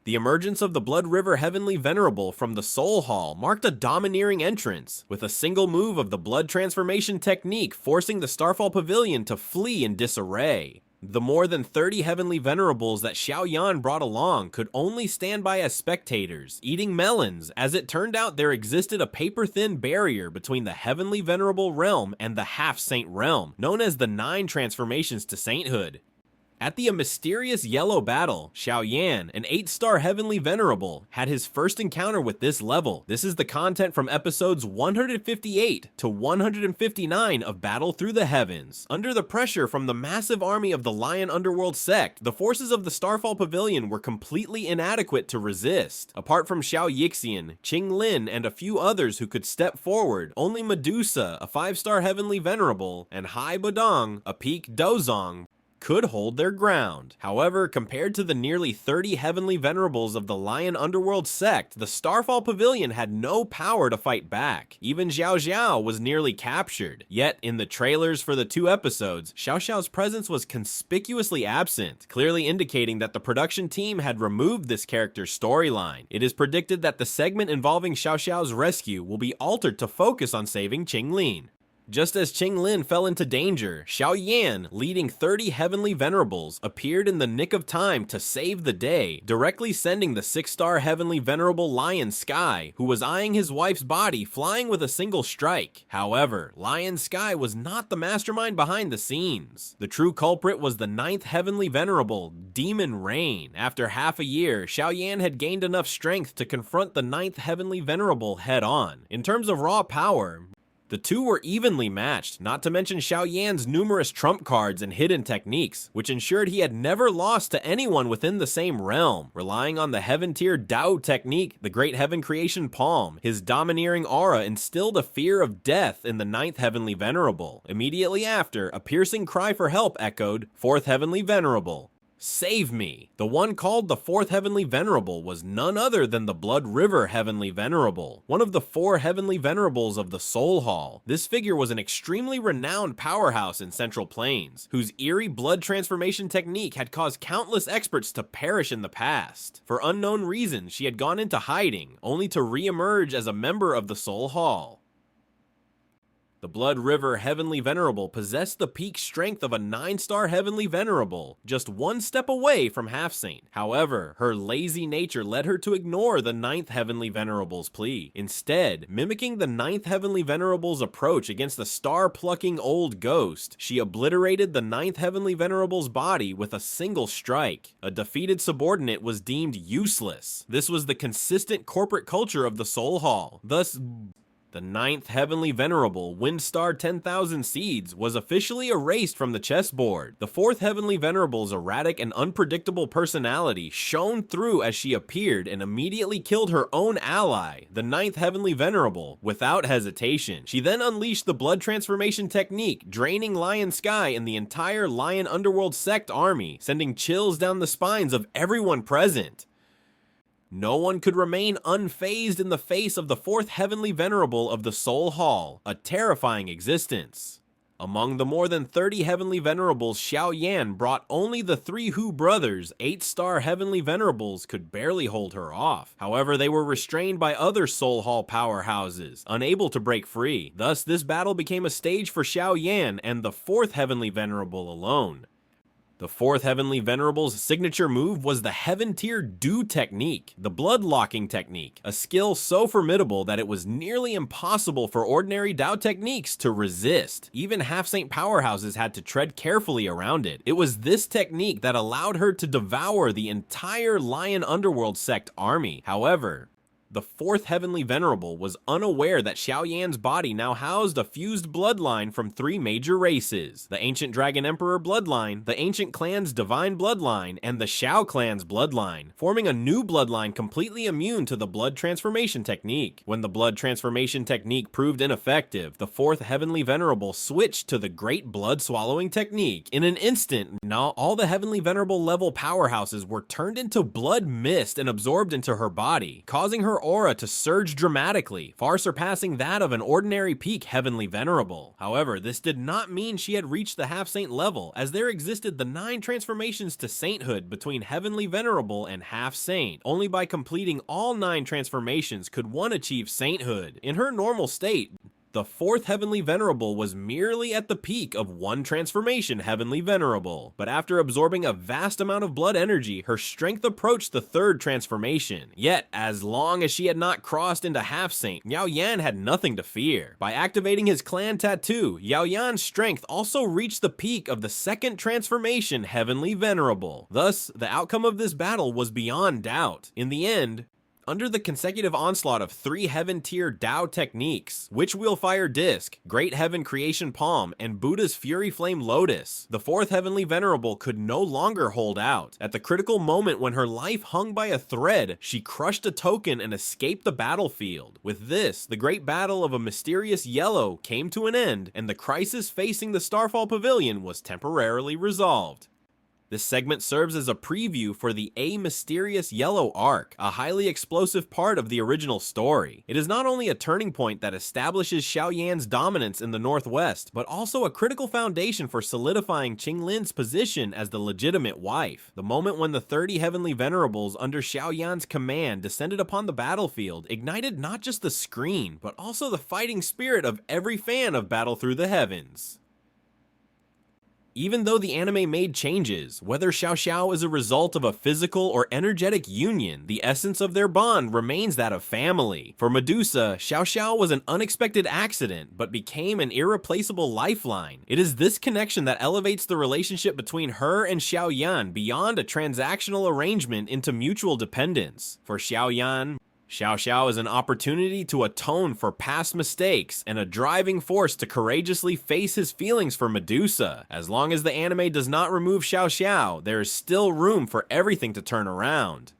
The emergence of the Blood River Heavenly Venerable from the Soul Hall marked a domineering entrance, with a single move of the blood transformation technique forcing the Starfall Pavilion to flee in disarray. The more than 30 Heavenly Venerables that Xiao Yan brought along could only stand by as spectators, eating melons, as it turned out there existed a paper-thin barrier between the Heavenly Venerable realm and the Half-Saint realm, known as the 9 transformations to Sainthood. At the mysterious Yellow Battle, Xiao Yan, an 8-star Heavenly Venerable, had his first encounter with this level. This is the content from episodes 158 to 159 of Battle Through the Heavens. Under the pressure from the massive army of the Lion Underworld sect, the forces of the Starfall Pavilion were completely inadequate to resist. Apart from Xiao Yixian, Qing Lin, and a few others who could step forward, only Medusa, a 5-star Heavenly Venerable, and Hai Bodong, a peak Dozong, could hold their ground. However, compared to the nearly 30 Heavenly Venerables of the Lion Underworld sect, the Starfall Pavilion had no power to fight back. Even Xiao Xiao was nearly captured. Yet, in the trailers for the 2 episodes, Xiao Xiao's presence was conspicuously absent, clearly indicating that the production team had removed this character's storyline. It is predicted that the segment involving Xiao Xiao's rescue will be altered to focus on saving Qing Lin. Just as Qing Lin fell into danger, Xiao Yan, leading 30 Heavenly Venerables, appeared in the nick of time to save the day, directly sending the 6-star Heavenly Venerable Lion Sky, who was eyeing his wife's body, flying with a single strike. However, Lion Sky was not the mastermind behind the scenes. The true culprit was the 9th Heavenly Venerable, Demon Rain. After half a year, Xiao Yan had gained enough strength to confront the 9th Heavenly Venerable head-on. In terms of raw power, the two were evenly matched, not to mention Xiao Yan's numerous trump cards and hidden techniques, which ensured he had never lost to anyone within the same realm. Relying on the Heaven-tier Dou Technique, the Great Heaven Creation Palm, his domineering aura instilled a fear of death in the 9th Heavenly Venerable. Immediately after, a piercing cry for help echoed, 4th Heavenly Venerable, "Save me!" The one called the 4th Heavenly Venerable was none other than the Blood River Heavenly Venerable, one of the 4 Heavenly Venerables of the Soul Hall. This figure was an extremely renowned powerhouse in Central Plains, whose eerie blood transformation technique had caused countless experts to perish in the past. For unknown reasons, she had gone into hiding, only to re-emerge as a member of the Soul Hall. The Blood River Heavenly Venerable possessed the peak strength of a 9-star Heavenly Venerable, just one step away from Half-Saint. However, her lazy nature led her to ignore the 9th Heavenly Venerable's plea. Instead, mimicking the 9th Heavenly Venerable's approach against the star-plucking old ghost, she obliterated the 9th Heavenly Venerable's body with a single strike. A defeated subordinate was deemed useless. This was the consistent corporate culture of the Soul Hall. Thus, the 9th Heavenly Venerable, Windstar 10,000 Seeds, was officially erased from the chessboard. The 4th Heavenly Venerable's erratic and unpredictable personality shone through as she appeared and immediately killed her own ally, the 9th Heavenly Venerable, without hesitation. She then unleashed the blood transformation technique, draining Lion Sky and the entire Lion Underworld sect army, sending chills down the spines of everyone present. No one could remain unfazed in the face of the 4th Heavenly Venerable of the Soul Hall, a terrifying existence. Among the more than 30 Heavenly Venerables Xiao Yan brought, only the 3 Hu brothers, 8-star Heavenly Venerables, could barely hold her off. However, they were restrained by other Soul Hall powerhouses, unable to break free. Thus, this battle became a stage for Xiao Yan and the 4th Heavenly Venerable alone. The 4th Heavenly Venerable's signature move was the Heaven-tier Dou Technique, the blood locking technique, a skill so formidable that it was nearly impossible for ordinary Dou techniques to resist. Even Half-Saint powerhouses had to tread carefully around it. It was this technique that allowed her to devour the entire Lion Underworld sect army. However, the 4th Heavenly Venerable was unaware that Xiao Yan's body now housed a fused bloodline from 3 major races: the Ancient Dragon Emperor bloodline, the Ancient Clan's Divine bloodline, and the Xiao Clan's bloodline, forming a new bloodline completely immune to the blood transformation technique. When the blood transformation technique proved ineffective, the 4th Heavenly Venerable switched to the Great Blood Swallowing technique. In an instant, now all the Heavenly Venerable level powerhouses were turned into blood mist and absorbed into her body, causing her her aura to surge dramatically, far surpassing that of an ordinary peak Heavenly Venerable. However, this did not mean she had reached the half-saint level, as there existed the 9 transformations to sainthood between Heavenly Venerable and half-saint. Only by completing all 9 transformations could one achieve sainthood. In her normal state, the 4th Heavenly Venerable was merely at the peak of 1 transformation Heavenly Venerable, but after absorbing a vast amount of blood energy, her strength approached the 3rd transformation. Yet, as long as she had not crossed into half-saint, Xiao Yan had nothing to fear. By activating his clan tattoo, Xiao Yan's strength also reached the peak of the 2nd transformation Heavenly Venerable. Thus, the outcome of this battle was beyond doubt. In the end, under the consecutive onslaught of 3 Heaven-tier Dou Techniques, Witch-Wheel Fire Disc, Great Heaven Creation Palm, and Buddha's Fury Flame Lotus, the 4th Heavenly Venerable could no longer hold out. At the critical moment when her life hung by a thread, she crushed a token and escaped the battlefield. With this, the great battle of a mysterious yellow came to an end, and the crisis facing the Starfall Pavilion was temporarily resolved. This segment serves as a preview for the A Mysterious Yellow arc, a highly explosive part of the original story. It is not only a turning point that establishes Xiao Yan's dominance in the Northwest, but also a critical foundation for solidifying Qing Lin's position as the legitimate wife. The moment when the 30 Heavenly Venerables under Xiao Yan's command descended upon the battlefield ignited not just the screen, but also the fighting spirit of every fan of Battle Through the Heavens. Even though the anime made changes, whether Xiao Xiao is a result of a physical or energetic union, the essence of their bond remains that of family. For Medusa, Xiao Xiao was an unexpected accident, but became an irreplaceable lifeline. It is this connection that elevates the relationship between her and Xiao Yan beyond a transactional arrangement into mutual dependence. For Xiao Yan, Xiao Xiao is an opportunity to atone for past mistakes and a driving force to courageously face his feelings for Medusa. As long as the anime does not remove Xiao Xiao, there is still room for everything to turn around.